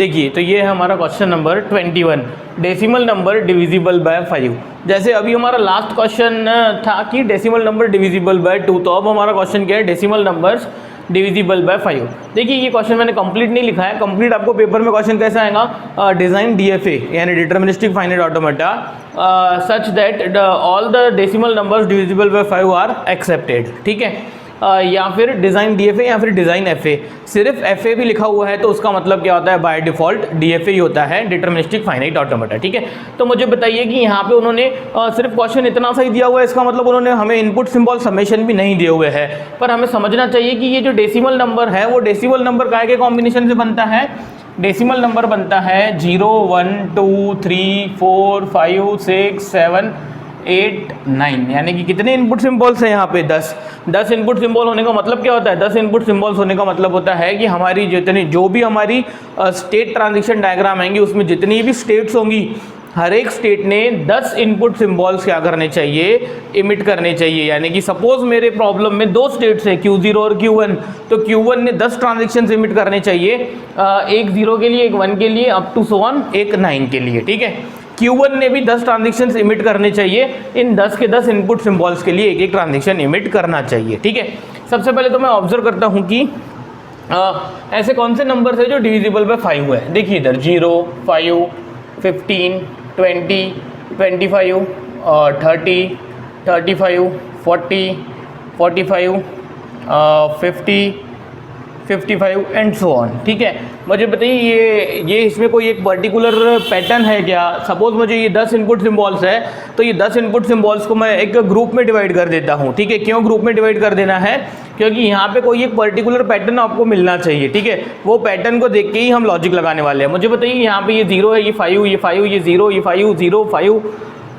देखिए तो ये है हमारा question number 21, decimal number divisible by 5। जैसे अभी हमारा लास्ट क्वेश्चन था कि डेसिमल नंबर डिविजिबल बाय 2, तो अब हमारा क्वेश्चन क्या है, डेसिमल नंबर्स डिविजिबल बाय 5। देखिए ये क्वेश्चन मैंने कंप्लीट नहीं लिखा है, कंप्लीट आपको पेपर में क्वेश्चन कैसा आएगा, डिजाइन डीएफए यानी deterministic finite automata such that all the decimal numbers divisible by 5 are accepted, ठीक है। या फिर डिज़ाइन डीएफए या फिर डिज़ाइन एफए। सिर्फ एफए भी लिखा हुआ है तो उसका मतलब क्या होता है, बाय डिफ़ॉल्ट डीएफए ही होता है, डिटर्मिनिस्टिक फाइनाइट ऑटोमेटा, ठीक है। तो मुझे बताइए कि यहाँ पे उन्होंने सिर्फ क्वेश्चन इतना सा ही दिया हुआ है, इसका मतलब उन्होंने हमें इनपुट सिंबल समेशन भी नहीं दिए हुए है। पर हमें समझना चाहिए कि ये जो डेसिमल नंबर है वो डेसिमल नंबर काय के कॉम्बिनेशन से बनता है, डेसिमल नंबर बनता है 0 1 2 3 4 5 6 7 8 9, यानी कि कितने इनपुट सिंबल्स हैं यहाँ पे, 10 इनपुट सिंबल होने का मतलब क्या होता है, 10 इनपुट सिंबल्स होने का मतलब होता है कि हमारी जितनी जो भी हमारी स्टेट ट्रांजिशन डायग्राम आएंगी उसमें जितनी भी स्टेट्स होंगी, हर एक स्टेट ने 10 इनपुट सिंबल्स क्या करने चाहिए, इमिट करने चाहिए। यानी कि सपोज मेरे प्रॉब्लम में 2 स्टेट्स है Q0 और Q1, तो Q1 ने 10 ट्रांजेक्शन इमिट करने चाहिए, एक 0 के लिए, एक 1 के लिए, अप टू सो ऑन एक 9 के लिए, ठीक है। Q1 ने भी 10 ट्रांजेक्शन इमिट करने चाहिए, इन 10 के 10 इनपुट सिंबल्स के लिए एक एक ट्रांजेक्शन इमिट करना चाहिए, ठीक है। सबसे पहले तो मैं ऑब्जर्व करता हूँ कि ऐसे कौन से नंबर है जो डिविजिबल बाय 5 है। देखिए इधर 0 5 15 20 25 30 35 40 45 50 55 एंड सो ऑन, ठीक है। मुझे बताइए ये इसमें कोई एक पर्टिकुलर पैटर्न है क्या। सपोज मुझे ये 10 इनपुट सिंबल्स है, तो ये 10 इनपुट सिंबल्स को मैं एक ग्रुप में डिवाइड कर देता हूँ, ठीक है। क्यों ग्रुप में डिवाइड कर देना है, क्योंकि यहाँ पे कोई एक पर्टिकुलर पैटर्न आपको मिलना चाहिए, ठीक है। वो पैटर्न को देख के ही हम लॉजिक लगाने वाले हैं। मुझे बताइए यहाँ पे ये 0 है, ये 5, ये 5, ये 0, ये 5 0 5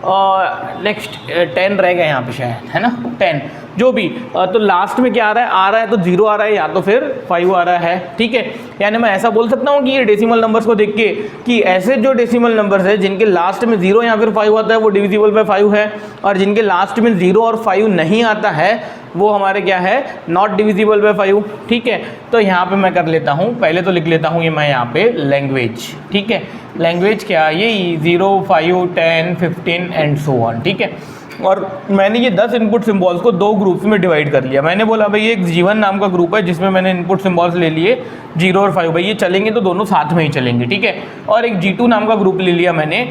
और नेक्स्ट 10 रह गए यहाँ पे शायद, है ना, 10 जो भी। तो लास्ट में क्या आ रहा है तो 0 आ रहा है या तो फिर 5 आ रहा है, ठीक है। यानी मैं ऐसा बोल सकता हूँ कि ये डेसिमल नंबर्स को देख के कि ऐसे जो डेसिमल नंबर्स है जिनके लास्ट में 0 या फिर 5 आता है वो डिविजिबल बाय 5 है, और जिनके लास्ट में 0 और 5 नहीं आता है वो हमारे क्या है, नॉट डिविजिबल बाय 5, ठीक है। तो यहाँ पे मैं कर लेता हूँ, पहले तो लिख लेता हूँ ये मैं यहाँ पे लैंग्वेज, ठीक है। लैंग्वेज क्या है, ये 0 5 10 15 एंड सो ऑन, ठीक है। और मैंने ये 10 इनपुट सिंबल्स को 2 ग्रुप्स में डिवाइड कर लिया। मैंने बोला भाई एक G1 नाम का ग्रुप है जिसमें मैंने इनपुट सिंबल्स ले लिए 0 और 5, भाई ये चलेंगे तो दोनों साथ में ही चलेंगे, ठीक है। और एक G2 नाम का ग्रुप ले लिया मैंने,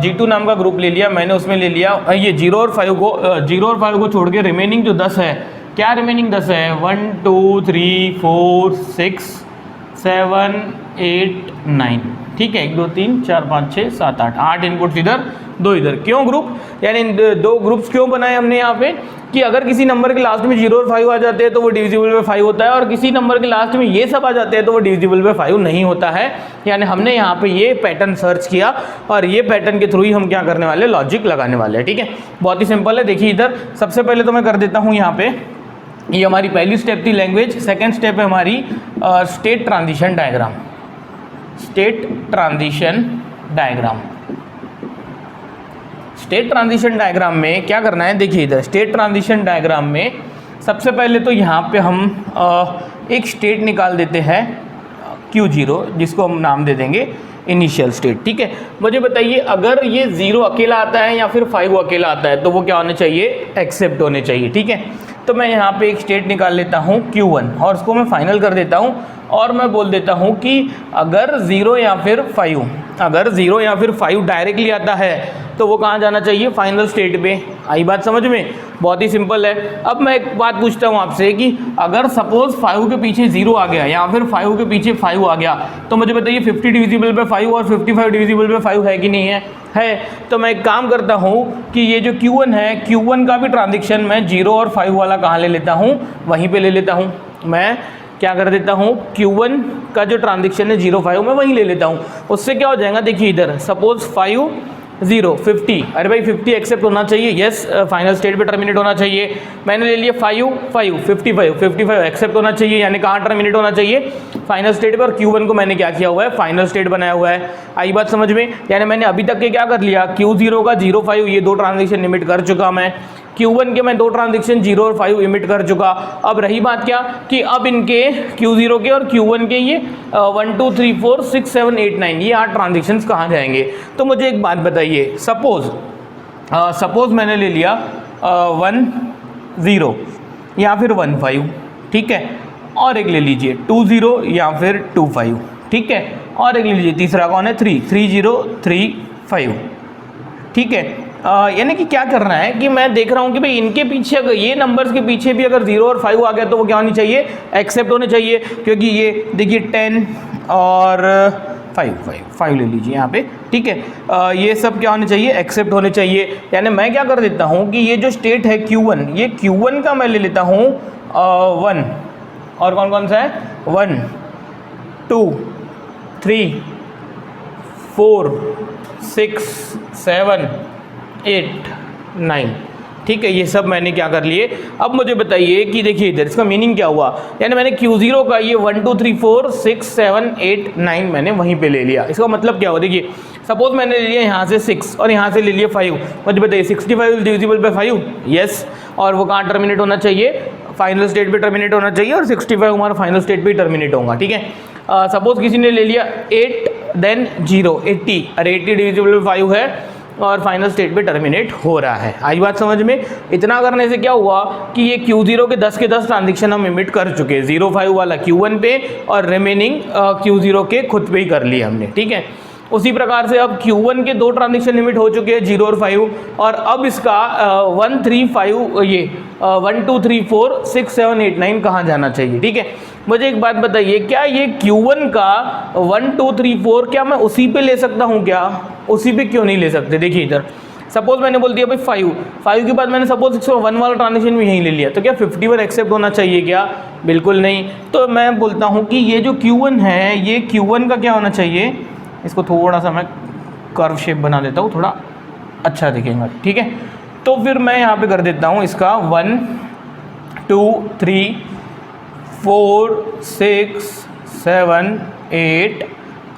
G2 नाम का ग्रुप ले लिया मैंने, उसमें ले लिया ये 0 और 5 को छोड़ के रिमेनिंग जो 10 है, क्या रिमेनिंग 10 है, 1 2 3 4 6 7 8 9, ठीक है। 1 2 3 4 5 6 7 8 इनपुट्स इधर, 2 इधर। क्यों ग्रुप, यानी 2 ग्रुप्स क्यों बनाए हमने यहाँ पे कि अगर किसी नंबर के लास्ट में 0 और 5 आ जाते हैं तो वो डिविजिबल बाय 5 होता है, और किसी नंबर के लास्ट में ये सब आ जाते हैं तो वो डिविजिबल बाय 5 नहीं होता है। यानी हमने यहाँ पे ये पैटर्न सर्च किया और ये पैटर्न के थ्रू ही हम क्या करने वाले, लॉजिक लगाने वाले हैं, ठीक है। बहुत ही सिंपल है। देखिए इधर सबसे पहले तो मैं कर देता हूँ यहाँ पे, ये हमारी पहली स्टेप थी लैंग्वेज, सेकेंड स्टेप है हमारी state transition diagram. State transition diagram, state transition diagram में क्या करना है, देखिए इधर स्टेट ट्रांजिशन डायग्राम में सबसे पहले तो यहाँ पे हम एक स्टेट निकाल देते हैं Q0, जिसको हम नाम दे देंगे इनिशियल स्टेट, ठीक है। मुझे बताइए अगर ये 0 अकेला आता है या फिर 5 अकेला आता है तो वो क्या होने चाहिए, एक्सेप्ट होने चाहिए, ठीक है। तो मैं यहाँ पे एक स्टेट निकाल लेता हूँ Q1 और उसको मैं फाइनल कर देता हूँ, और मैं बोल देता हूँ कि अगर 0 या फिर 5 डायरेक्टली आता है तो वो कहाँ जाना चाहिए, फाइनल स्टेट पे। आई बात समझ में, बहुत ही सिंपल है। अब मैं एक बात पूछता हूँ आपसे कि अगर सपोज 5 के पीछे 0 आ गया या फिर 5 के पीछे 5 आ गया तो मुझे बताइए 50 डिविजिबल बाय 5 और 55 डिविजिबल बाय 5 है कि नहीं है, है। तो मैं एक काम करता हूँ कि ये जो Q1 है, Q1 का भी ट्रांजेक्शन मैं 0 और 5 वाला कहाँ ले लेता हूँ, वहीं पे ले लेता हूँ। मैं क्या कर देता हूँ, Q1 का जो ट्रांजेक्शन है 0 5 मैं वहीं ले लेता हूँ। उससे क्या हो जाएगा, देखिए इधर सपोज 5 0 50, अरे भाई 50 एक्सेप्ट होना चाहिए, यस, फाइनल स्टेट पे टर्मिनेट होना चाहिए। मैंने ले लिया 5 55 एक्सेप्ट होना चाहिए, यानी कहाँ टर्मिनेट होना चाहिए, फाइनल स्टेट पे। और Q1 को मैंने क्या किया हुआ है, फाइनल स्टेट बनाया हुआ है। आई बात समझ में, यानी मैंने अभी तक के क्या कर लिया, Q0 का 0 5 ये 2 ट्रांजेक्शन लिमिट कर चुका मैं। Q1 के मैं 2 ट्रांजेक्शन 0 और 5 इमिट कर चुका। अब रही बात क्या कि अब इनके Q0 के और Q1 के ये 1 2 3 4 6 7 8 9 ये 8 ट्रांजेक्शन्स कहाँ जाएंगे। तो मुझे एक बात बताइए, सपोज मैंने ले लिया 1 0 या फिर 1 5, ठीक है, और एक ले लीजिए 2 0 या फिर 2 5, ठीक है, और एक ले लीजिए तीसरा कौन है 3 0 3 5, ठीक है। यानी कि क्या करना है कि मैं देख रहा हूँ कि भाई इनके पीछे अगर ये नंबर्स के पीछे भी अगर 0 और 5 आ गया तो वो क्या होनी चाहिए, एक्सेप्ट होने चाहिए, क्योंकि ये देखिए 10 और 5 ले लीजिए यहाँ पे, ठीक है, ये सब क्या होने चाहिए, एक्सेप्ट होने चाहिए। यानी मैं क्या कर देता हूँ कि ये जो स्टेट है Q1, ये Q1 का मैं ले लेता हूँ 1, और कौन कौन सा है 1 2 3 4 6 7 8 9, ठीक है, ये सब मैंने क्या कर लिए। अब मुझे बताइए कि देखिए इधर इसका मीनिंग क्या हुआ, यानी मैंने Q0 का ये 1 2 3 4 6 7 8 9 मैंने वहीं पे ले लिया। इसका मतलब क्या हुआ, देखिए सपोज मैंने ले लिया यहाँ से 6 और यहाँ से ले लिया 5, मुझे बताइए 65 इज डिविजिबल बाय 5, यस, और वो कहाँ टर्मिनेट होना चाहिए, फाइनल स्टेट पे टर्मिनेट होना चाहिए, और 65 हमारा फाइनल स्टेट पे टर्मिनेट होगा, ठीक है। सपोज किसी ने ले लिया 8 देन 0 80, अरे 80 डिविजिबल बाय 5 है और फाइनल स्टेट पे टर्मिनेट हो रहा है। आई बात समझ में। इतना करने से क्या हुआ कि ये Q0 के 10 ट्रांजेक्शन हम इमिट कर चुके, 0 5 वाला Q1 पे और रिमेनिंग Q0 के खुद पे ही कर लिए हमने, ठीक है। उसी प्रकार से अब Q1 के 2 ट्रांजेक्शन लिमिट हो चुके हैं 0 और 5, और अब इसका 1 3 5 ये 1 2 3 4 6 7 8 9 कहाँ जाना चाहिए, ठीक है। मुझे एक बात बताइए, क्या ये Q1 का 1 2 3 4 क्या मैं उसी पे ले सकता हूँ क्या, उसी पे क्यों नहीं ले सकते। देखिए इधर सपोज मैंने बोल दिया भाई 5 के बाद मैंने सपोज 1 वाला ट्रांजेक्शन भी यहीं ले लिया, तो क्या 51 एक्सेप्ट होना चाहिए क्या, बिल्कुल नहीं। तो मैं बोलता हूँ कि ये जो Q1 है ये Q1 का क्या होना चाहिए, इसको थोड़ा सा मैं कर्व शेप बना देता हूँ, थोड़ा अच्छा दिखेगा, ठीक है। तो फिर मैं यहाँ पे कर देता हूँ इसका 1 2 3 4 6 7 8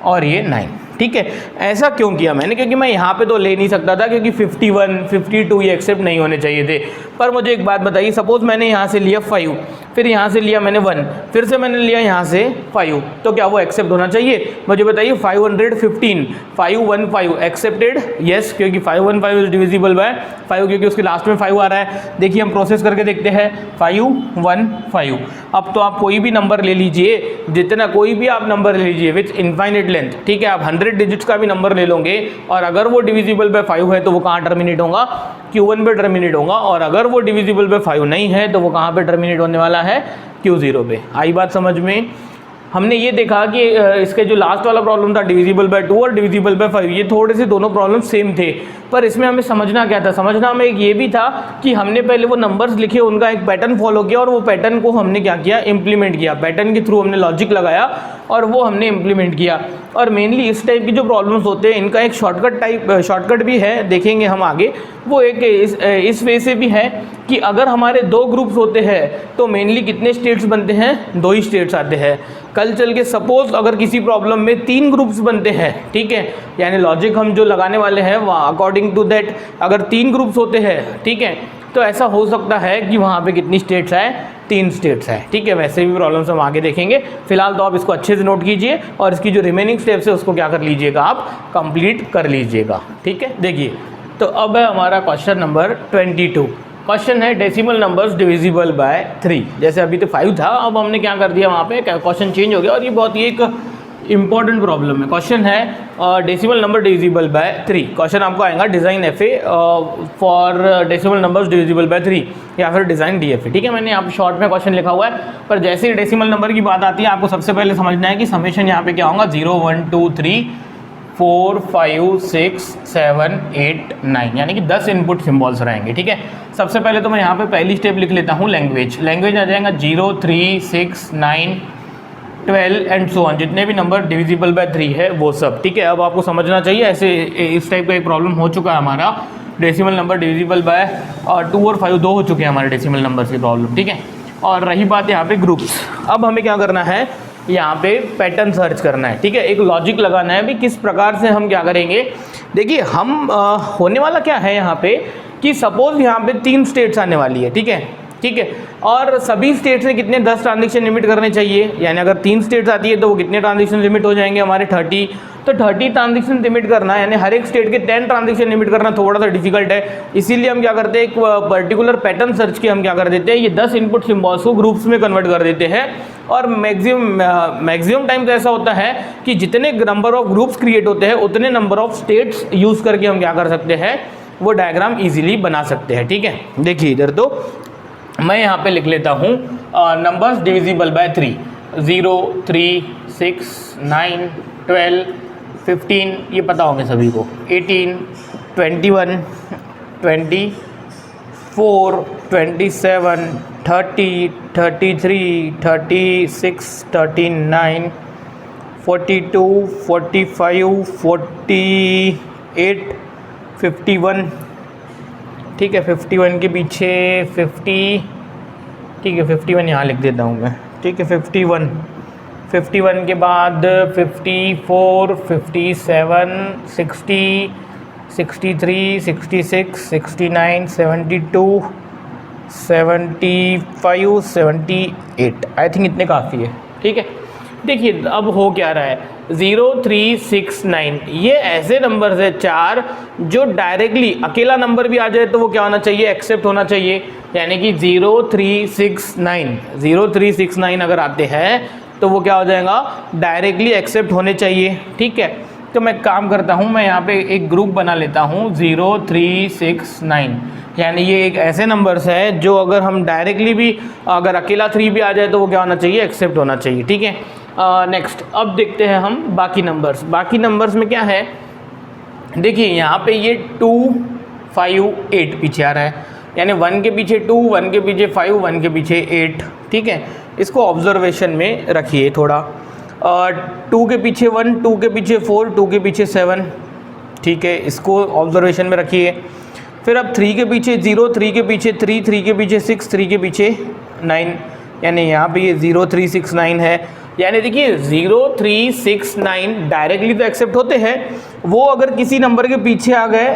और ये 9, ठीक है। ऐसा क्यों किया मैंने, क्योंकि मैं यहाँ पे तो ले नहीं सकता था, क्योंकि 51 52 ये एक्सेप्ट नहीं होने चाहिए थे। पर मुझे एक बात बताइए, सपोज मैंने यहाँ से लिया 5, फिर यहाँ से लिया मैंने 1, फिर से मैंने लिया यहाँ से 5, तो क्या वो एक्सेप्ट होना चाहिए। मुझे बताइए 515 515 एक्सेप्टेड, यस, क्योंकि 515 इज डिविजिबल बाय 5, क्योंकि उसके लास्ट में 5 आ रहा है। देखिए हम प्रोसेस करके देखते हैं, 515। अब तो आप कोई भी नंबर ले लीजिए, जितना कोई भी आप नंबर ले लीजिए विथ इनफाइनाइट लेंथ, ठीक है, आप 100 डिजिट्स का भी नंबर ले लोगे, और अगर वो डिविजिबल बाय 5 है तो वो कहाँ टर्मिनेट होगा, Q1 पे टर्मिनेट होगा, और अगर वो डिविजिबल बाय 5 नहीं है तो वो कहाँ पे टर्मिनेट होने वाला है, Q0 पे। आई बात समझ में। हमने ये देखा कि इसके जो लास्ट वाला प्रॉब्लम था डिविजिबल बाय 2 और डिविजिबल बाय 5, ये थोड़े से दोनों प्रॉब्लम सेम थे, पर इसमें हमें समझना क्या था, समझना हमें एक ये भी था कि हमने पहले वो नंबर्स लिखे, उनका एक पैटर्न फॉलो किया, और वो पैटर्न को हमने क्या किया, इंप्लीमेंट किया। पैटर्न के थ्रू हमने लॉजिक लगाया और वो हमने इंप्लीमेंट किया। और मेनली इस टाइप की जो प्रॉब्लम्स होते हैं इनका एक शॉर्टकट भी है, देखेंगे हम आगे। वो एक इस वे से भी है कि अगर हमारे 2 ग्रुप्स होते हैं तो मेनली कितने स्टेट्स बनते हैं, 2 ही स्टेट्स आते हैं। कल चल के सपोज अगर किसी प्रॉब्लम में 3 ग्रुप्स बनते हैं, ठीक है, यानी लॉजिक हम जो लगाने वाले हैं वहाँ अकॉर्डिंग टू दैट अगर 3 ग्रुप्स होते हैं, ठीक है, तो ऐसा हो सकता है कि वहाँ पे कितनी स्टेट्स आए, 3 स्टेट्स है, ठीक है। वैसे भी प्रॉब्लम्स हम आगे देखेंगे, फिलहाल तो आप इसको अच्छे से नोट कीजिए और इसकी जो रिमेनिंग स्टेप्स है उसको क्या कर लीजिएगा, आप कंप्लीट कर लीजिएगा, ठीक है। देखिए तो अब है हमारा क्वेश्चन नंबर 22। क्वेश्चन है डेसिमल नंबर्स डिविजिबल बाय 3। जैसे अभी तो 5 था, अब हमने क्या कर दिया, वहाँ पे क्वेश्चन चेंज हो गया, और ये बहुत ही एक इंपॉर्टेंट प्रॉब्लम है। क्वेश्चन है decimal number divisible by 3। Question आपको आएगा design FA for decimal numbers divisible by 3 या फिर डिज़ाइन DFA, ठीक है। मैंने यहाँ पे शॉर्ट में क्वेश्चन लिखा हुआ है, पर जैसे ही डेसिमल नंबर की बात आती है आपको सबसे पहले समझना है कि समेशन यहाँ पे क्या होगा, 0 1 2 3 4 5 6 7 8 9, यानी कि 10 इनपुट सिम्बॉल्स रहेंगे, ठीक है। सबसे पहले तो मैं यहाँ पे पहली स्टेप लिख लेता हूँ लैंग्वेज आ जाएगा 0 3 6 9 12 एंड सो ऑन, जितने भी नंबर डिविजिबल बाय 3 है वो सब, ठीक है। अब आपको समझना चाहिए, ऐसे इस टाइप का एक प्रॉब्लम हो चुका है हमारा, डेसिमल नंबर डिविजिबल बाय 2 और 5 2 हो चुके हैं हमारे डेसिमल नंबर की प्रॉब्लम, ठीक है। और रही बात यहाँ पे ग्रुप्स, अब हमें क्या करना है, यहाँ पे पैटर्न सर्च करना है, ठीक है। एक लॉजिक लगाना है भी किस प्रकार से हम क्या करेंगे। देखिए हम होने वाला क्या है यहाँ पे कि सपोज यहाँ पे 3 स्टेट्स आने वाली है, ठीक है, ठीक है, और सभी स्टेट्स में कितने 10 ट्रांजेक्शन लिमिट करने चाहिए, यानी अगर 3 स्टेट्स आती है तो वो कितने ट्रांजेक्शन लिमिट हो जाएंगे हमारे 30। तो 30 ट्रांजेक्शन लिमिट करना, यानी हर एक स्टेट के 10 ट्रांजेक्शन लिमिट करना थोड़ा सा डिफिकल्ट है। इसीलिए हम क्या करते हैं, एक पर्टिकुलर पैटर्न सर्च के हम क्या कर देते हैं, ये 10 इनपुट सिम्बॉल्स को ग्रुप्स में कन्वर्ट कर देते हैं। और मैक्सिमम टाइम्स ऐसा होता है कि जितने नंबर ऑफ ग्रुप्स क्रिएट होते हैं उतने नंबर ऑफ स्टेट्स यूज़ करके हम क्या कर सकते हैं, वो डायग्राम ईजिली बना सकते हैं, ठीक है। देखिए इधर तो मैं यहाँ पे लिख लेता हूँ नंबर्स डिविजिबल बाय 3, 0, 3, 6, 9, 12, 15, ये पता होंगे सभी को, 18, 21, 24, 27, 30, 33, 36, 39, 42, 45, 48, 51, ठीक है, 51 के पीछे 50, ठीक है, 51 यहाँ लिख देता हूँ मैं, ठीक है, 51 के बाद 54, 57, 60, 63, 66, 69, 72, 75, 78, आई थिंक इतने काफ़ी है, ठीक है। देखिए अब हो क्या रहा है, 0, 3, 6, 9 ये ऐसे नंबर्स है 4 जो डायरेक्टली अकेला नंबर भी आ जाए तो वो क्या होना चाहिए, एक्सेप्ट होना चाहिए। यानी कि 0, 3, 6, 9 0, 3, 6, 9 अगर आते हैं तो वो क्या हो जाएगा, डायरेक्टली एक्सेप्ट होने चाहिए, ठीक है। तो मैं काम करता हूँ, मैं यहाँ पे एक ग्रुप बना लेता हूँ 0, 3, 6, 9, यानी ये एक ऐसे नंबर्स है जो अगर हम डायरेक्टली भी अगर अकेला 3 भी आ जाए तो वो क्या होना चाहिए, एक्सेप्ट होना चाहिए, ठीक है। नेक्स्ट अब देखते हैं हम बाकी नंबर्स में क्या है। देखिए यहाँ पे ये 2, 5, 8 पीछे आ रहा है, यानी 1 के पीछे 2, 1 के पीछे 5, 1 के पीछे 8, ठीक है। इसको ऑब्जर्वेशन में रखिए थोड़ा। 2 के पीछे 1, 2 के पीछे 4, 2 के पीछे 7, ठीक है, इसको ऑब्जर्वेशन में रखिए। फिर अब 3 के पीछे 0, 3 के पीछे 3, 3 के पीछे 6, 3 के पीछे 9, यानी यहाँ पे ये 0, 3, 6, 9 है। यानी देखिए 0, 3, 6, 9 डायरेक्टली तो एक्सेप्ट होते हैं, वो अगर किसी नंबर के पीछे आ गए,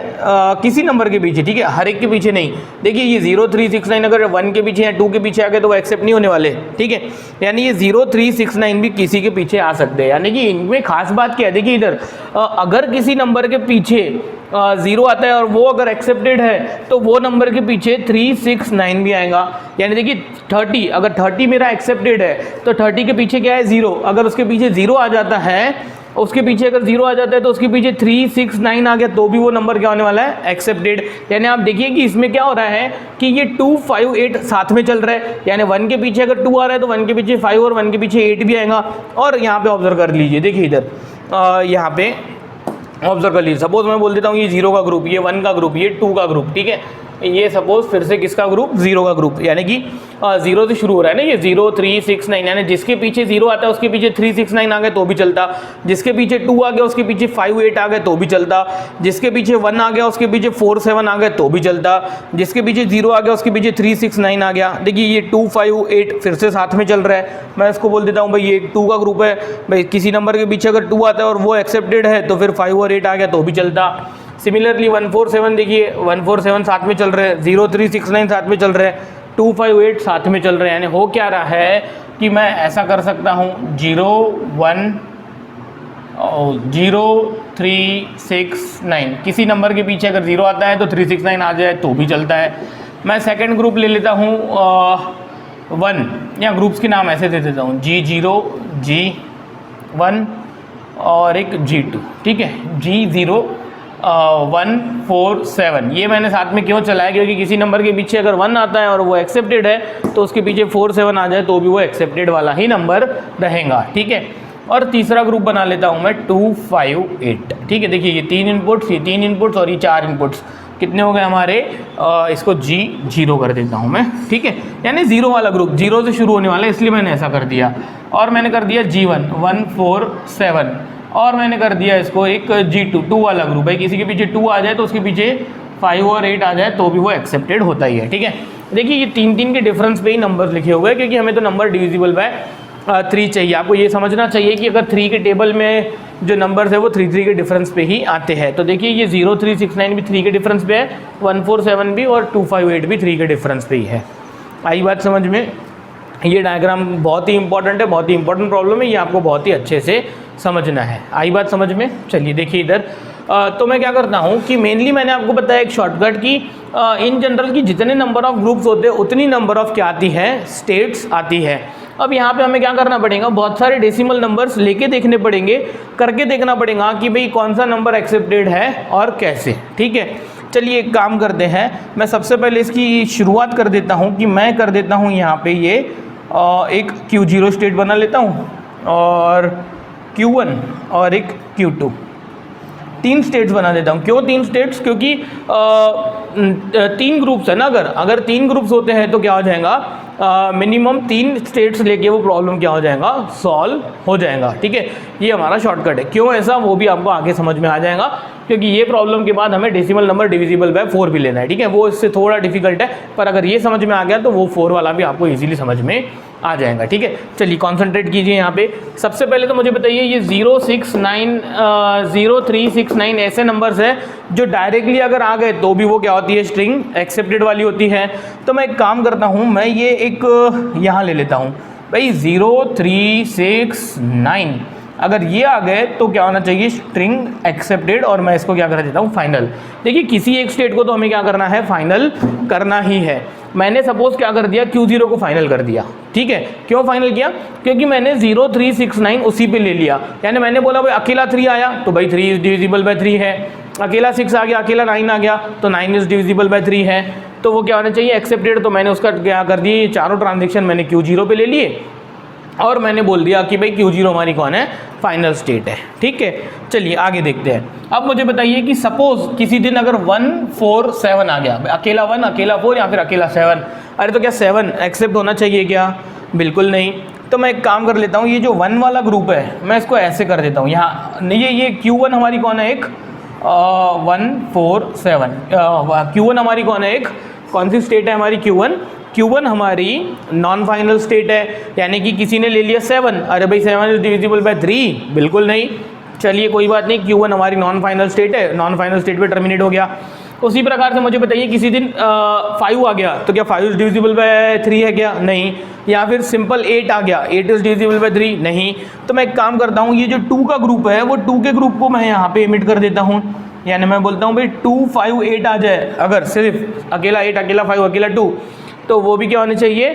किसी नंबर के पीछे, ठीक है, हर एक के पीछे नहीं। देखिए ये 0, 3, 6, 9 अगर 1 के पीछे या 2 के पीछे आ गए तो वो एक्सेप्ट नहीं होने वाले, ठीक है। यानी ये 0, 3, 6, 9 भी किसी के पीछे आ सकते हैं। यानी कि इनमें खास बात क्या है, देखिए इधर अगर किसी नंबर के पीछे 0 आता है और वो अगर एक्सेप्टेड है तो वो नंबर के पीछे 3, 6, 9 भी आएगा। यानी देखिए 30, अगर 30 मेरा एक्सेप्टेड है तो 30 के पीछे क्या है, 0, अगर उसके पीछे 0 आ जाता है, उसके पीछे अगर 0 आ जाता है तो उसके पीछे 3, 6, 9 आ गया तो भी वो नंबर क्या होने वाला है, एक्सेप्टेड। यानी आप देखिए कि इसमें क्या हो रहा है कि ये 2, 5, 8 साथ में चल रहा है, यानी 1 के पीछे अगर 2 आ रहा है तो 1 के पीछे 5 और 1 के पीछे 8 भी आएगा। और यहाँ पे ऑब्जर्व कर लीजिए, देखिए इधर यहाँ पे ऑब्जर्व कर लीजिए, सपोज मैं बोल देता हूँ ये 0 का ग्रुप, ये 1 का ग्रुप, ये 2 का ग्रुप, ठीक है। ये सपोज फिर से किसका ग्रुप, 0 का ग्रुप, यानी कि 0 से शुरू हो रहा है ना, ये 0, 3, 6, 9, यानी जिसके पीछे 0 आता है उसके पीछे 3, 6, 9 आ गए तो भी चलता, जिसके पीछे 2 आ गया उसके पीछे 5, 8 आ गए तो भी चलता, जिसके पीछे 1 आ गया उसके पीछे 4, 7 आ गए तो भी चलता, जिसके पीछे 0 आ गया उसके पीछे 3, 6, 9 आ गया। देखिए ये 2, 5, 8 फिर से साथ में चल रहा है। मैं इसको बोल देता हूँ भाई ये 2 का ग्रुप है, भाई किसी नंबर के पीछे अगर 2 आता है और वो एक्सेप्टेड है तो फिर 5 और 8 आ गया तो भी चलता। सिमिलरली 1, 4, 7 देखिए 1, 4, 7 साथ में चल रहे हैं, 0, 3, 6, 9 साथ में चल रहे हैं, 2, 5, 8 साथ में चल रहे हैं। यानी हो क्या रहा है कि मैं ऐसा कर सकता हूँ 0, 1, 0, 3, 6, 9, किसी नंबर के पीछे अगर 0 आता है तो 3, 6, 9 आ जाए तो भी चलता है। मैं सेकंड ग्रुप ले लेता हूँ 1, या ग्रुप्स के नाम ऐसे दे देता हूँ G0, G1 और एक G2, ठीक है, G0, 1, 4, 7 ये मैंने साथ में क्यों चलाया, क्योंकि किसी नंबर के पीछे अगर 1 आता है और वो एक्सेप्टेड है तो उसके पीछे 4, 7 आ जाए तो भी वो एक्सेप्टेड वाला ही नंबर रहेगा, ठीक है। और तीसरा ग्रुप बना लेता हूँ मैं 2, 5, 8, ठीक है। देखिए ये 3 इनपुट्स, ये 3 इनपुट्स और ये 4 इनपुट्स कितने हो गए हमारे, इसको G0 कर देता हूँ मैं, ठीक है। यानी 0 वाला ग्रुप 0 से शुरू होने वाला है, इसलिए मैंने ऐसा कर दिया। और मैंने कर दिया G1, 1, 4, 7, और मैंने कर दिया इसको एक G2, 2 वाला ग्रुप है, किसी के पीछे 2 आ जाए तो उसके पीछे 5 और 8 आ जाए तो भी वो एक्सेप्टेड होता ही है, ठीक है। देखिए ये 3 के डिफरेंस पे ही नंबर्स लिखे हुए हैं, क्योंकि हमें तो नंबर डिविजिबल बाय 3 चाहिए। आपको ये समझना चाहिए कि अगर 3 के टेबल में जो नंबर्स है वो 3 3 के डिफरेंस पे ही आते हैं। तो देखिए ये 0369 भी 3 के डिफरेंस पे है, 147 भी और 258 भी 3 के डिफरेंस पे ही है। आई बात समझ में? ये डायग्राम बहुत ही इंपॉर्टेंट है, बहुत ही इंपॉर्टेंट प्रॉब्लम है, ये आपको बहुत ही अच्छे से समझना है। आई बात समझ में? चलिए देखिए इधर तो मैं क्या करता हूँ कि मेनली मैंने आपको बताया एक शॉर्टकट की इन जनरल की जितने नंबर ऑफ ग्रुप्स होते हैं उतनी नंबर ऑफ क्या आती है, स्टेट्स आती है। अब यहाँ पे हमें क्या करना पड़ेगा, बहुत सारे डेसिमल नंबर्स लेके देखने पड़ेंगे, करके देखना पड़ेगा कि भाई कौन सा नंबर एक्सेप्टेड है और कैसे। ठीक है, चलिए एक काम करते हैं, मैं सबसे पहले इसकी शुरुआत कर देता हूँ कि मैं कर देता हूँ यहाँ पे ये एक Q0 स्टेट बना लेता हूँ और Q1 और एक Q2, 3 स्टेट्स बना देता हूँ। क्यों 3 स्टेट्स? क्योंकि 3 ग्रुप्स है ना, अगर 3 ग्रुप्स होते हैं तो क्या हो जाएगा, मिनिमम 3 स्टेट्स लेके वो प्रॉब्लम क्या हो जाएगा, सॉल्व हो जाएगा। ठीक है, ये हमारा शॉर्टकट है। क्यों ऐसा वो भी आपको आगे समझ में आ जाएगा, क्योंकि ये प्रॉब्लम के बाद हमें डेसिमल नंबर डिविजिबल बाय 4 भी लेना है। ठीक है, वो इससे थोड़ा डिफिकल्ट है, पर अगर ये समझ में आ गया तो वो 4 वाला भी आपको ईजिली समझ में आ जाएगा। ठीक है, चलिए कॉन्सेंट्रेट कीजिए यहाँ पे। सबसे पहले तो मुझे बताइए ये 0369 ऐसे नंबर्स है जो डायरेक्टली अगर आ गए तो भी वो क्या होती है, स्ट्रिंग एक्सेप्टेड वाली होती है। तो मैं एक काम करता हूँ, मैं ये एक यहाँ ले लेता हूँ भाई 0369, अगर ये आ गए तो क्या होना चाहिए, स्ट्रिंग एक्सेप्टेड, और मैं इसको क्या कर देता हूँ, फाइनल। देखिए किसी एक स्टेट को तो हमें क्या करना है, फाइनल करना ही है। मैंने सपोज क्या कर दिया, Q0 को फाइनल कर दिया। ठीक है, क्यों फाइनल किया? क्योंकि मैंने 0369 उसी पे ले लिया, यानी मैंने बोला भाई अकेला 3 आया तो भाई 3 इज डिविजिबल बाय 3 है, अकेला 6 आ गया, अकेला 9 आ गया तो 9 इज डिविजिबल बाय 3 है, तो वो क्या होना चाहिए, एक्सेप्टेड। तो मैंने उसका क्या कर दिया, ये चारों ट्रांजेक्शन मैंने Q0 पे ले लिए और मैंने बोल दिया कि भाई Q0 हमारी कौन है, फाइनल स्टेट है। ठीक है, चलिए आगे देखते हैं। अब मुझे बताइए कि सपोज किसी दिन अगर 1 4 7 आ गया, अकेला 1 अकेला 4 या फिर अकेला 7, अरे तो क्या 7 एक्सेप्ट होना चाहिए क्या? बिल्कुल नहीं। तो मैं एक काम कर लेता हूँ, ये जो 1 वाला ग्रुप है मैं इसको ऐसे कर देता हूँ, यहाँ ये Q1 हमारी कौन है, एक 1 4 7 Q1 हमारी कौन है, एक कौन सी स्टेट है हमारी, Q1 हमारी नॉन फाइनल स्टेट है, यानी कि किसी ने ले लिया 7, अरे भाई 7 इज डिविजिबल बाय 3, बिल्कुल नहीं। चलिए कोई बात नहीं, Q1 हमारी नॉन फाइनल स्टेट है, नॉन फाइनल स्टेट पे टर्मिनेट हो गया। उसी प्रकार से मुझे बताइए किसी दिन 5 आ गया तो क्या 5 इज डिविजिबल बाय 3 है क्या? नहीं। या फिर सिंपल 8 आ गया, 8 इज डिविजिबल बाय 3, नहीं। तो मैं एक काम करता हूँ, ये जो 2 का ग्रुप है वो 2 के ग्रुप को मैं यहाँ पे एमिट कर देता हूँ, यानी मैं बोलता हूँ भाई 2 5 8 आ जाए, अगर सिर्फ अकेला 8 अकेला 5 अकेला 2, तो वो भी क्या होने चाहिए,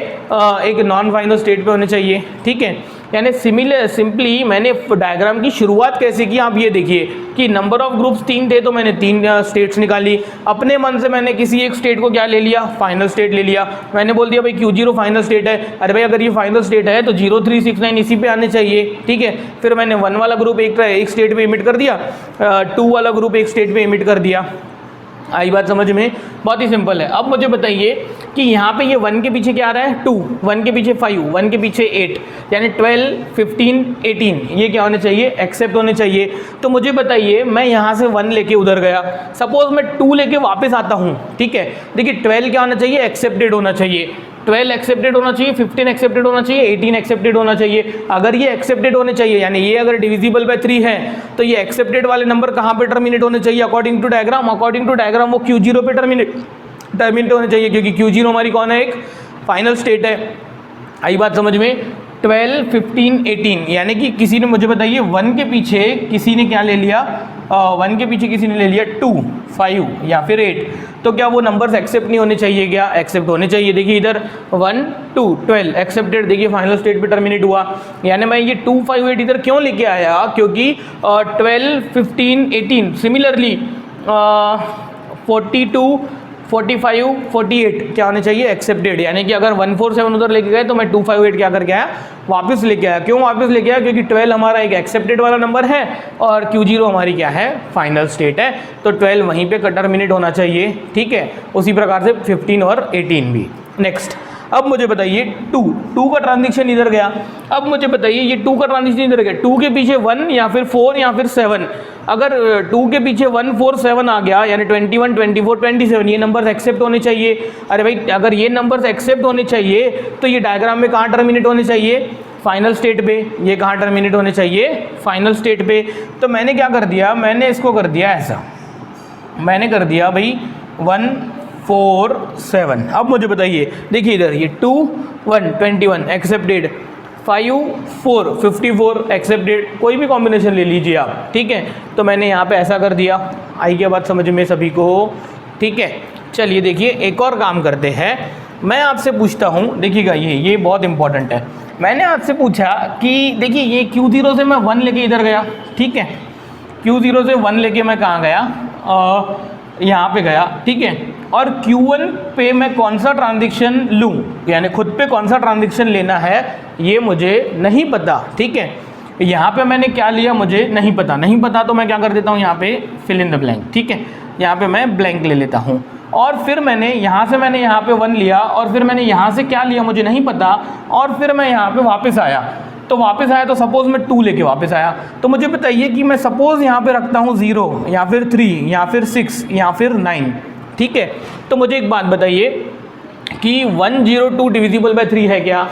एक नॉन फाइनल स्टेट पे होने चाहिए। ठीक है, यानी सिंपली मैंने डायग्राम की शुरुआत कैसे की, आप ये देखिए कि नंबर ऑफ ग्रुप्स 3 थे तो मैंने 3 स्टेट्स निकाली, अपने मन से मैंने किसी एक स्टेट को क्या ले लिया, फाइनल स्टेट ले लिया। मैंने बोल दिया भाई Q0 फाइनल स्टेट है, अरे भाई अगर ये फाइनल स्टेट है तो 0369 इसी पे आने चाहिए। ठीक है, फिर मैंने 1 वाला ग्रुप एक स्टेट पे इमिट कर दिया, 2 वाला ग्रुप एक स्टेट पे इमिट कर दिया। आई बात समझ में? बहुत ही सिंपल है। अब मुझे बताइए कि यहाँ पे ये 1 के पीछे क्या आ रहा है, 2, 1 के पीछे 5, 1 के पीछे 8, यानी 12 15 18, ये क्या होने चाहिए, एक्सेप्ट होने चाहिए। तो मुझे बताइए मैं यहाँ से 1 लेके उधर गया, सपोज मैं 2 लेके वापस आता हूँ। ठीक है, देखिए 12 क्या होना चाहिए, एक्सेप्टेड होना चाहिए, 12 एक्सेप्टेड होना चाहिए, 15 एक्सेप्टेड होना चाहिए, 18 एक्सेप्टेड होना चाहिए। अगर ये एक्सेप्टेड होने चाहिए, यानी ये अगर डिविजिबल बाय 3 है तो ये एक्सेप्टेड वाले नंबर कहाँ पे टर्मिनेट होने चाहिए, अकॉर्डिंग टू डायग्राम वो Q0 पे टर्मिनेट होने चाहिए, क्योंकि Q0 हमारी कौन है, एक फाइनल स्टेट है। आई बात समझ में? 12 15 18, यानी कि किसी ने मुझे बताइए 1 के पीछे किसी ने क्या ले लिया, 1 के पीछे किसी ने ले लिया 2 5 या फिर 8, तो क्या वो नंबर्स एक्सेप्ट नहीं होने चाहिए क्या? एक्सेप्ट होने चाहिए। देखिए इधर 1 2 12 एक्सेप्टेड, देखिए फाइनल स्टेट पे टर्मिनेट हुआ। यानी मैं ये 2 5 8 इधर क्यों लेके आया, क्योंकि 12 15 18 सिमिलरली 42 45 48 क्या होने चाहिए, एक्सेप्टेड। यानी कि अगर 1 4 7 उधर लेके गए तो मैं 2 5 8 क्या करके आया, वापस लेके आया। क्यों वापस लेके आया? क्योंकि 12 हमारा एक एक्सेप्टेड वाला नंबर है और Q0 हमारी क्या है, फाइनल स्टेट है, तो 12 वहीं पे टर्मिनेट होना चाहिए। ठीक है, उसी प्रकार से 15 और 18 भी। नेक्स्ट, अब मुझे बताइए 2 का ट्रांजिशन इधर गया। अब मुझे बताइए ये 2 का ट्रांजिशन इधर गया, 2 के पीछे 1 या फिर 4 या फिर 7, अगर 2 के पीछे 1 4 7 आ गया, यानी 21 24 27, ये नंबर्स एक्सेप्ट होने चाहिए। अरे भाई अगर ये नंबर्स एक्सेप्ट होने चाहिए तो ये डायग्राम में कहाँ टर्मिनेट होने चाहिए, फाइनल स्टेट पे, ये कहाँ टर्मिनेट होने चाहिए, फाइनल स्टेट पे। तो मैंने क्या कर दिया, मैंने इसको कर दिया ऐसा, मैंने कर दिया भाई 1 4 7। अब मुझे बताइए, देखिए इधर ये 2 1 21 एक्सेप्टेड, 5 4 54 एक्सेप्टेड, कोई भी कॉम्बिनेशन ले लीजिए आप, ठीक है। तो मैंने यहाँ पे ऐसा कर दिया, आई क्या बात समझ में सभी को, ठीक है। चलिए देखिए एक और काम करते हैं, मैं आपसे पूछता हूँ, देखिएगा ये बहुत इंपॉर्टेंट है। मैंने आपसे पूछा कि देखिए ये Q0 से मैं 1 लेके इधर गया, ठीक है, Q0 से 1 लेके मैं कहाँ गया, यहाँ पे गया, ठीक है। और Q1 पे मैं कौन सा ट्रांजैक्शन लूँ, यानी खुद पे कौन सा ट्रांजैक्शन लेना है ये मुझे नहीं पता, ठीक है। यहाँ पे मैंने क्या लिया मुझे नहीं पता, नहीं पता तो मैं क्या कर देता हूँ यहाँ पे फिल इन द ब्लैंक, ठीक है। यहाँ पे मैं ब्लैंक ले लेता हूँ, और फिर मैंने यहाँ से मैंने यहाँ पे 1 लिया, और फिर मैंने यहाँ से क्या लिया मुझे नहीं पता, और फिर मैं यहाँ पे वापस आया। तो वापस आया तो सपोज़ मैं 2 लेके वापस आया, तो मुझे बताइए कि मैं सपोज़ यहाँ पे रखता हूँ 0 या फिर 3 या फिर 6 या फिर 9, ठीक है। तो मुझे एक बात बताइए कि 102 डिविजिबल बाय 3 है क्या,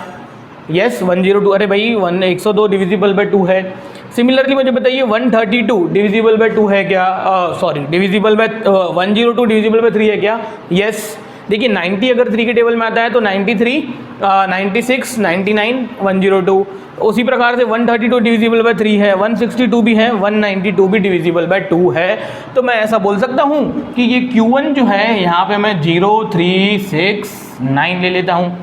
यस 102, अरे भाई 102 डिविजिबल बाय 2 है। सिमिलरली मुझे बताइए 132 डिविजिबल बाय 2 है क्या, sorry divisible by 102 divisible by 3 है क्या, यस। देखिए 90 अगर 3 के टेबल में आता है तो 93, 96, 99, 102। उसी प्रकार से 132 डिविजिबल बाय 3 है, 162 भी है, 192 भी डिविजिबल बाय 2 है। तो मैं ऐसा बोल सकता हूँ कि ये Q1 जो है यहाँ पे मैं 0 3 6 9 ले लेता हूँ।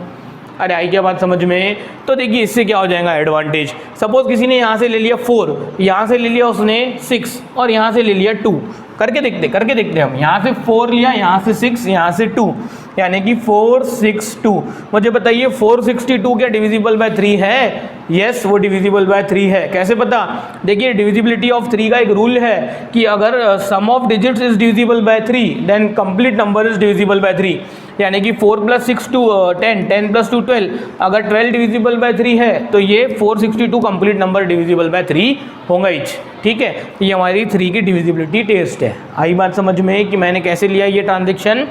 अरे आई क्या बात समझ में। तो देखिए इससे क्या हो जाएगा एडवांटेज, सपोज किसी ने यहाँ से ले लिया 4, यहाँ से ले लिया उसने 6, और यहाँ से ले लिया 2, करके देखते हम। यहाँ से 4 लिया, यहाँ से 6, यहाँ से 2, यानी कि 462। मुझे बताइए 462 क्या डिविजिबल बाय 3 है, यस वो डिविजिबल बाय 3 है। कैसे पता, देखिए डिविजिबिलिटी ऑफ 3 का एक रूल है कि अगर sum of digits is divisible by 3 then complete number is divisible by 3, यानी कि 4 + 6 2 10, 10 + 2 12, अगर 12 डिविजिबल बाय 3 है तो ये 462 कंप्लीट नंबर डिविजिबल बाय 3 होगा इच, ठीक है। ये हमारी 3 की डिविजिबिलिटी टेस्ट है। आई बात समझ में कि मैंने कैसे लिया ये ट्रांजेक्शन,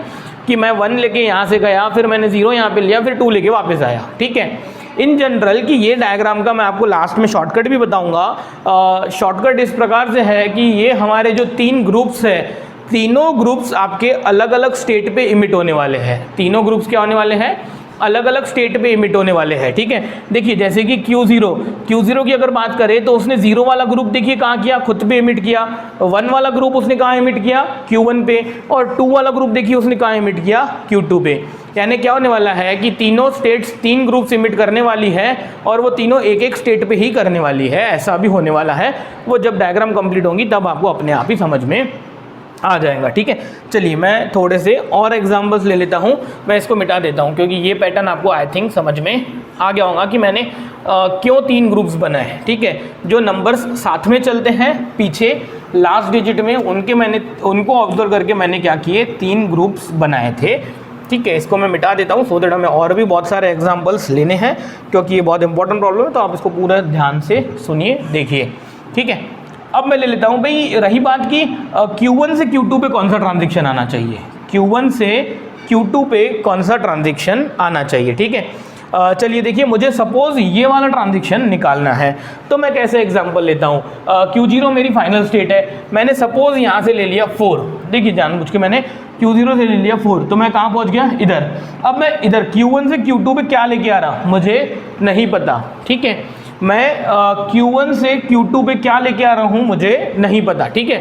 कि मैं 1 लेके यहाँ से गया, फिर मैंने 0 यहाँ पे लिया, फिर 2 लेके वापस आया, ठीक है। इन जनरल कि ये डायग्राम का मैं आपको लास्ट में शॉर्टकट भी बताऊंगा। शॉर्टकट इस प्रकार से है कि ये हमारे जो 3 ग्रुप्स है, तीनों ग्रुप्स आपके अलग अलग स्टेट पे इमिट होने वाले हैं। तीनों ग्रुप्स क्या होने वाले हैं, अलग अलग स्टेट पे इमिट होने वाले हैं, ठीक है। देखिए जैसे कि Q0 की अगर बात करें तो उसने 0 वाला ग्रुप देखिए कहाँ किया, खुद पे इमिट किया। 1 वाला ग्रुप उसने कहाँ इमिट किया, Q1 पे। और 2 वाला ग्रुप देखिए उसने कहाँ इमिट किया, Q2 पे। यानी क्या होने वाला है कि तीनों स्टेट्स 3 ग्रुप्स इमिट करने वाली है, और वो तीनों एक एक स्टेट पे ही करने वाली है। ऐसा भी होने वाला है, वो जब डायग्राम कंप्लीट होंगी तब आपको अपने आप ही समझ में आ जाएगा, ठीक है। चलिए मैं थोड़े से और एग्जांपल्स ले लेता हूँ, मैं इसको मिटा देता हूँ क्योंकि ये पैटर्न आपको आई थिंक समझ में आ गया होगा कि मैंने क्यों 3 ग्रुप्स बनाए हैं, ठीक है। जो नंबर्स साथ में चलते हैं पीछे लास्ट डिजिट में, उनको ऑब्जर्व करके मैंने क्या किए, 3 ग्रुप्स बनाए थे, ठीक है। इसको मैं मिटा देता हूँ सो दैट हमें और भी बहुत सारे एग्जाम्पल्स लेने हैं, क्योंकि ये बहुत इंपॉर्टेंट प्रॉब्लम है। तो आप इसको पूरा ध्यान से सुनिए, देखिए, ठीक है। अब मैं ले लेता हूँ भाई, रही बात की Q1 से Q2 पे कौन सा ट्रांजैक्शन आना चाहिए, Q1 से Q2 पे कौन सा ट्रांजैक्शन आना चाहिए, ठीक है। चलिए देखिए, मुझे सपोज ये वाला ट्रांजैक्शन निकालना है, तो मैं कैसे एग्जांपल लेता हूँ। Q0 मेरी फाइनल स्टेट है, मैंने सपोज यहाँ से ले लिया 4, देखिए जानबूझ के मैंने Q0 से ले लिया 4, तो मैं कहाँ पहुँच गया, इधर। अब मैं इधर Q1 से Q2 पे क्या लेके आ रहा मुझे नहीं पता, ठीक है। मैं Q1 से Q2 पे क्या लेके आ रहा हूँ मुझे नहीं पता, ठीक है।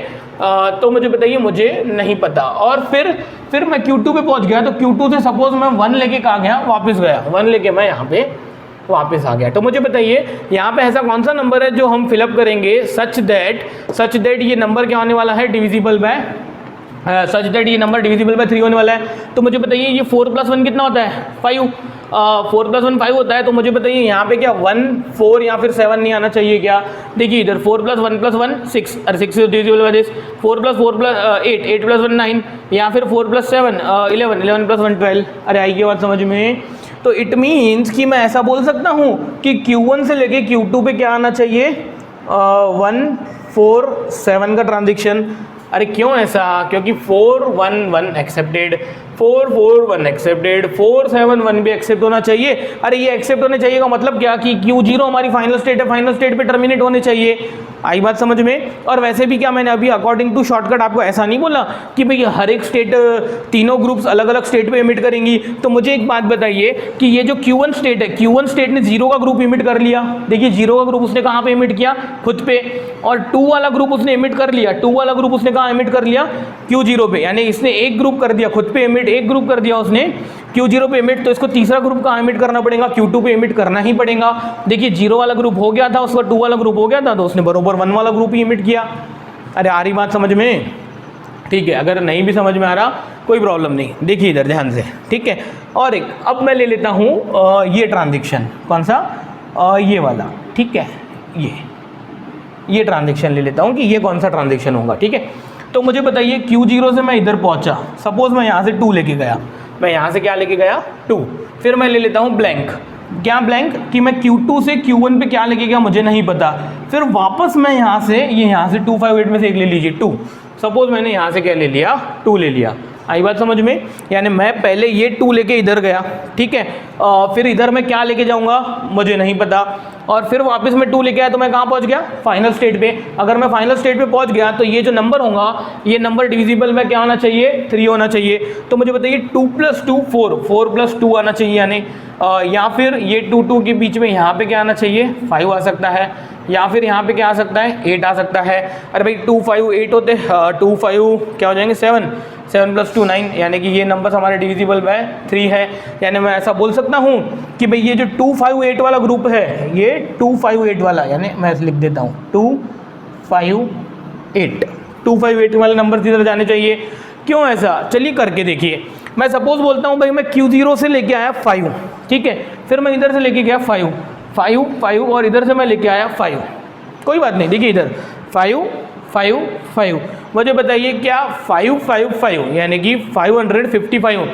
तो मुझे बताइए, मुझे नहीं पता। और फिर मैं Q2 पे पहुँच गया, तो Q2 से सपोज मैं 1 लेके कहाँ गया, वापस गया, 1 लेके मैं यहाँ पे वापस आ गया। तो मुझे बताइए यहाँ पे ऐसा कौन सा नंबर है जो हम फिलअप करेंगे सच दैट ये नंबर क्या होने वाला है, डिविजिबल बाय सच दैट ये नंबर डिविजिबल बाय 3 होने वाला है। तो मुझे बताइए ये 4 + 1 कितना होता है, 5। 4 + 1 5 होता है। तो मुझे बताइए यहाँ पे क्या 1 4 या फिर 7 नहीं आना चाहिए क्या। देखिए इधर 4 + 1 + 1 6, अरे 6 डिविजिबल बाय दिस। 4 + 4 + 8, 8 + 1 9, या फिर 4 + 7 11, 11 + 1 12। अरे आई की बात समझ में। तो इट मीन्स कि मैं ऐसा बोल सकता हूँ कि Q1 से लेके Q2 पे क्या आना चाहिए, 1 4 7 का ट्रांजेक्शन। अरे क्यों ऐसा, क्योंकि 4 1 1 एक्सेप्टेड, 4 4 1 एक्सेप्टेड, 4 7 1 भी एक्सेप्ट होना चाहिए। अरे ये एक्सेप्ट होने चाहिए का मतलब क्या कि Q0 हमारी फाइनल स्टेट है, फाइनल स्टेट पे टर्मिनेट होने चाहिए। आई बात समझ में। और वैसे भी क्या मैंने अभी अकॉर्डिंग टू शॉर्टकट आपको ऐसा नहीं बोला कि भाई हर एक स्टेट, तीनों ग्रुप्स अलग अलग स्टेट पे इमिट करेंगी। तो मुझे एक बात बताइए कि ये जो Q1 स्टेट है, Q1 स्टेट ने 0 का ग्रुप इमिट कर लिया। देखिए 0 का ग्रुप उसने कहाँ पे इमिट किया, खुद पे। और 2 वाला ग्रुप उसने इमिट कर लिया, 2 वाला ग्रुप उसने कहाँ इमिट कर लिया, Q0 पे। यानी इसने एक ग्रुप कर दिया खुद पे इमिट, एक ग्रुप कर दिया उसने Q0 पे इमिट। तो इसको तीसरा ग्रुप कहाँ इमिट करना पड़ेगा, Q2 पे इमिट करना ही पड़ेगा। देखिए 0 वाला ग्रुप हो गया था, उसका 2 वाला ग्रुप हो गया था, तो उसने बरोबर 1 वाला ग्रुप ही इमिट किया। अरे आ रही बात समझ में? ठीक है, अगर नहीं भी समझ में आ रहा कोई प्रॉब्लम नहीं, देखिए इधर ध्यान से, ठीक है। और एक अब मैं ले लेता हूँ ये ट्रांजैक्शन, कौन सा, ये वाला, ठीक है। ये ट्रांजैक्शन ले लेता हूँ कि ये कौन सा ट्रांजैक्शन होगा, ठीक है। तो मुझे बताइए Q0 से मैं इधर पहुँचा, सपोज मैं यहाँ से 2 लेके गया, मैं यहाँ से क्या लेके गया, 2। फिर मैं ले लेता हूँ ब्लैंक, क्या ब्लैंक कि मैं Q2 से Q1 पे क्या लेके गया मुझे नहीं पता। फिर वापस मैं यहाँ से, ये यहाँ से 258 में से एक ले लीजिए 2। सपोज मैंने यहाँ से क्या ले लिया, 2 ले लिया। आई बात समझ में? यानी मैं पहले ये 2 लेके इधर गया, ठीक है। फिर इधर मैं क्या लेके जाऊँगा मुझे नहीं पता, और फिर वापस मैं 2 लेके आया तो मैं कहाँ पहुँच गया, फाइनल स्टेट पे। अगर मैं फाइनल स्टेट पे पहुँच गया तो ये जो नंबर होगा, ये नंबर डिविजिबल में क्या होना चाहिए, 3 होना चाहिए। तो मुझे बताइए 2 + 2 4, 4 + 2 आना चाहिए, यानी या फिर ये 2 2 के बीच में यहाँ पे क्या आना चाहिए, 5 आ सकता है, या फिर यहाँ पे क्या आ सकता है, 8 आ सकता है। अरे भाई 2 5 8 होते, 2 5 क्या हो जाएंगे, 7 7 + 2 9, यानी कि ये नंबर हमारे डिविजिबल बाय 3 है। यानी मैं ऐसा बोल सकता हूँ कि भाई ये जो 2 5 8 वाला ग्रुप है, ये 2 5 8 वाला, यानी मैं लिख देता हूँ 2 5 8, 2 5 8 वाले नंबर इधर जाने चाहिए। क्यों ऐसा, चलिए करके देखिए। मैं सपोज बोलता हूँ भाई मैं Q0 से लेके आया 5, ठीक है। फिर मैं इधर से लेके गया 5 5 5 और इधर से मैं लेके आया 5, कोई बात नहीं। देखिए इधर 5 5 5, मुझे बताइए क्या 5 5 5 यानी कि 555,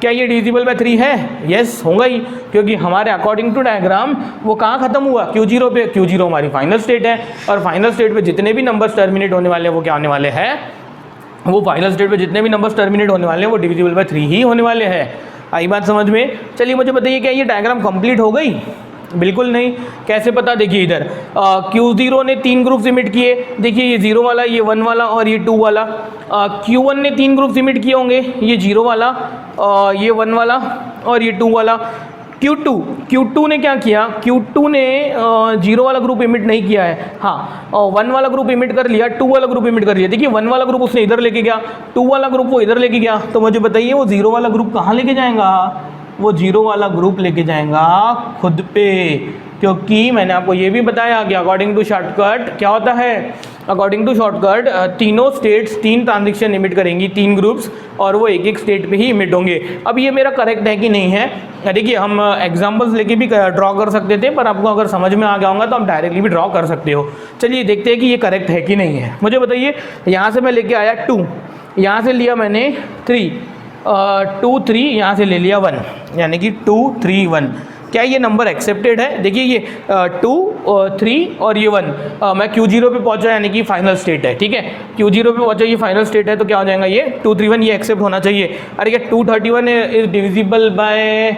क्या ये डिविजिबल बाय 3 है? यस होगा ही, क्योंकि हमारे अकॉर्डिंग टू डायग्राम वो कहाँ खत्म हुआ, Q0 पे। Q0 हमारी फाइनल स्टेट है, और फाइनल स्टेट पे जितने भी नंबर्स टर्मिनेट होने वाले हैं वो क्या होने वाले हैं, वो फाइनल स्टेट पे जितने भी नंबर्स टर्मिनेट होने वाले हैं वो डिविजिबल बाय 3 ही होने वाले हैं। आई बात समझ में? चलिए मुझे बताइए क्या ये डायग्राम कंप्लीट हो गई? बिल्कुल नहीं। कैसे पता, देखिए इधर Q0 ने 3 ग्रुप्स इमिट किए, देखिए ये 0 वाला, ये 1 वाला और ये 2 वाला। Q1 ने 3 ग्रुप्स इमिट किए होंगे, ये 0 वाला, ये 1 वाला और ये 2 वाला। Q2 ने क्या किया, Q2 ने 0 वाला ग्रुप इमिट नहीं किया है, हाँ 1 वाला ग्रुप इमिट कर लिया, 2 वाला ग्रुप इमिट कर लिया। देखिए 1 वाला ग्रुप उसने इधर लेके गया, 2 वाला ग्रुप वो इधर लेके गया। तो मुझे बताइए वो 0 वाला ग्रुप कहाँ लेके जाएगा, वो 0 वाला ग्रुप लेके जाएगा खुद पे, क्योंकि मैंने आपको ये भी बताया कि अकॉर्डिंग टू शॉर्टकट क्या होता है, अकॉर्डिंग टू शॉर्टकट तीनों स्टेट्स 3 ट्रांजैक्शन इमिट करेंगी, 3 ग्रुप्स, और वो एक एक स्टेट पे ही इमिट होंगे। अब ये मेरा करेक्ट है कि नहीं है, देखिए हम एग्जांपल्स लेके भी ड्रॉ कर सकते थे, पर आपको अगर समझ में आ गया होगा तो आप डायरेक्टली भी ड्रॉ कर सकते हो। चलिए देखते हैं कि ये करेक्ट है कि नहीं है। मुझे बताइए यहाँ से मैं लेके आया 2, यहाँ से लिया मैंने 3, 2 3, यहाँ से ले लिया 1, यानी कि 2 3 1। क्या ये नंबर एक्सेप्टेड है? देखिए ये 2 3 और ये 1, मैं Q0 पे पहुंचा, यानी कि फाइनल स्टेट है, ठीक है। Q0 पे पहुंचा, ये फाइनल स्टेट है, तो क्या हो जाएगा ये 2 3 1, ये एक्सेप्ट होना चाहिए। अरे ये 231 इज डिविजिबल बाय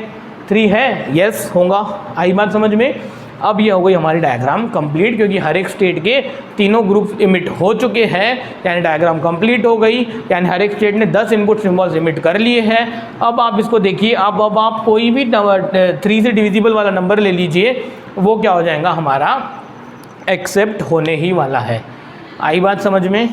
3 है, यस होगा। आई बात समझ में? अब ये हो गई हमारी डायग्राम कंप्लीट, क्योंकि हर एक स्टेट के तीनों ग्रुप्स इमिट हो चुके हैं, यानी डायग्राम कंप्लीट हो गई। यानी हर एक स्टेट ने 10 इनपुट सिंबल्स इमिट कर लिए हैं। अब आप इसको देखिए, अब आप कोई भी 3 से डिविजिबल वाला नंबर ले लीजिए, वो क्या हो जाएगा हमारा, एक्सेप्ट होने ही वाला है। आई बात समझ में?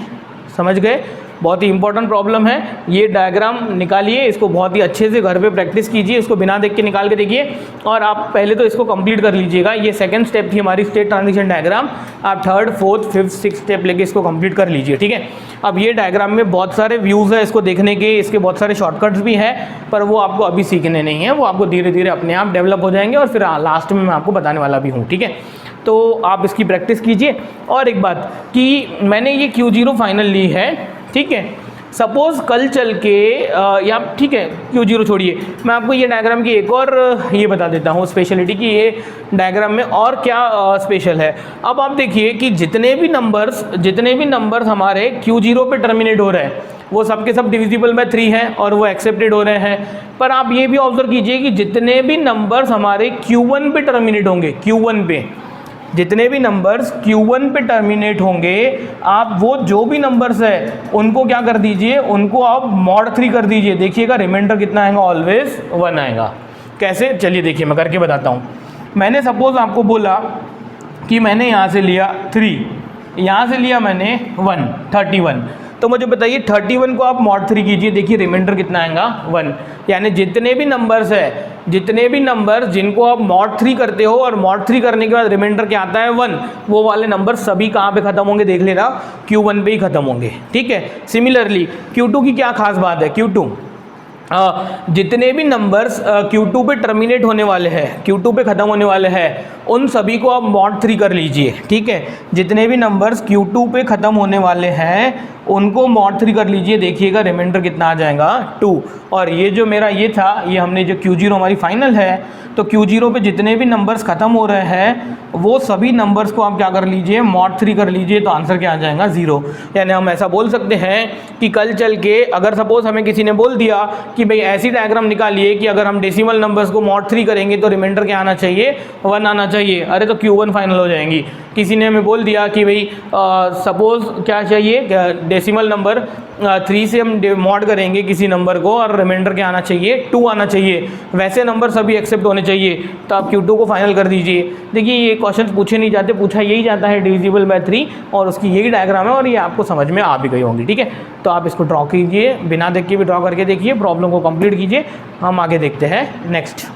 समझ गए? बहुत ही इंपॉर्टेंट प्रॉब्लम है। ये डायग्राम निकालिए, इसको बहुत ही अच्छे से घर पे प्रैक्टिस कीजिए, इसको बिना देख के निकाल के देखिए, और आप पहले तो इसको कंप्लीट कर लीजिएगा। ये सेकंड स्टेप थी हमारी स्टेट ट्रांजिशन डायग्राम, आप 3rd 4th 5th 6th step लेके इसको कंप्लीट कर लीजिए, ठीक है। अब ये डायग्राम में बहुत सारे व्यूज़ है इसको देखने के, इसके बहुत सारे शॉर्टकट्स भी हैं, पर वो आपको अभी सीखने नहीं है, वो आपको धीरे धीरे अपने आप डेवलप हो जाएंगे, और फिर लास्ट में मैं आपको बताने वाला भी हूँ, ठीक है। तो आप इसकी प्रैक्टिस कीजिए। और एक बात कि मैंने ये Q0 फाइनल ली है, ठीक है, सपोज कल चल के या ठीक है Q0 छोड़िए, मैं आपको ये डायग्राम की एक और ये बता देता हूँ स्पेशलिटी कि ये डायग्राम में और क्या स्पेशल है। अब आप देखिए कि जितने भी नंबर्स हमारे Q0 पे टर्मिनेट हो रहे हैं वो सब के सब डिविजिबल बाय 3 हैं और वो एक्सेप्टेड हो रहे हैं। पर आप ये भी ऑब्जर्व कीजिए कि जितने भी नंबर्स हमारे Q1 पे टर्मिनेट होंगे, Q1 पे जितने भी नंबर्स Q1 पे टर्मिनेट होंगे, आप वो जो भी नंबर्स है उनको क्या कर दीजिए, उनको आप mod 3 कर दीजिए। देखिएगा रिमाइंडर कितना आएगा, ऑलवेज 1 आएगा। कैसे, चलिए देखिए मैं करके बताता हूँ। मैंने सपोज आपको बोला कि मैंने यहाँ से लिया 3, यहाँ से लिया मैंने 1, 31, तो मुझे बताइए 31 को आप mod 3 कीजिए, देखिए रिमाइंडर कितना आएगा 1। यानी जितने भी नंबर्स जिनको आप mod 3 करते हो और mod 3 करने के बाद रिमाइंडर क्या आता है 1, वो वाले नंबर सभी कहाँ पे खत्म होंगे देख लेना, Q1 पे ही खत्म होंगे। ठीक है, सिमिलरली Q2 की क्या खास बात है, Q2 जितने भी नंबर्स Q2 पे टर्मिनेट होने वाले हैं, Q2 पे ख़त्म होने वाले हैं, उन सभी को आप mod 3 कर लीजिए। ठीक है, जितने भी नंबर्स Q2 पे ख़त्म होने वाले हैं उनको mod 3 कर लीजिए। देखिएगा रिमाइंडर कितना आ जाएगा 2। और ये जो मेरा ये था, ये हमने जो Q0 हमारी फाइनल है, तो Q0 पे जितने भी नंबर्स ख़त्म हो रहे हैं वो सभी नंबर्स को आप क्या कर लीजिए, mod 3 कर लीजिए, तो आंसर क्या आ जाएगा 0। यानी हम ऐसा बोल सकते हैं कि कल चल के अगर सपोज हमें किसी ने बोल दिया कि भाई ऐसी डायग्राम निकालिए कि अगर हम डेसिमल नंबर्स को mod 3 करेंगे तो रिमाइंडर क्या आना चाहिए, 1 आना चाहिए, अरे तो Q1 फाइनल हो जाएंगी। किसी ने हमें बोल दिया कि भाई सपोज क्या चाहिए, डेसिमल नंबर 3 से हम mod करेंगे किसी नंबर को और रिमाइंडर क्या आना चाहिए, 2 आना चाहिए, वैसे नंबर सभी एक्सेप्ट होने चाहिए, तो आप Q2 को फाइनल कर दीजिए। देखिए ये क्वेश्चन पूछे नहीं जाते, पूछा यही जाता है डिविजिबल बाय 3, और उसकी यही डायग्राम है और ये आपको समझ में आ भी गई होंगी। ठीक है, तो आप इसको ड्रॉ कीजिए, बिना देख के भी ड्रॉ करके देखिए, प्रॉब्लम को कंप्लीट कीजिए। हम आगे देखते हैं नेक्स्ट।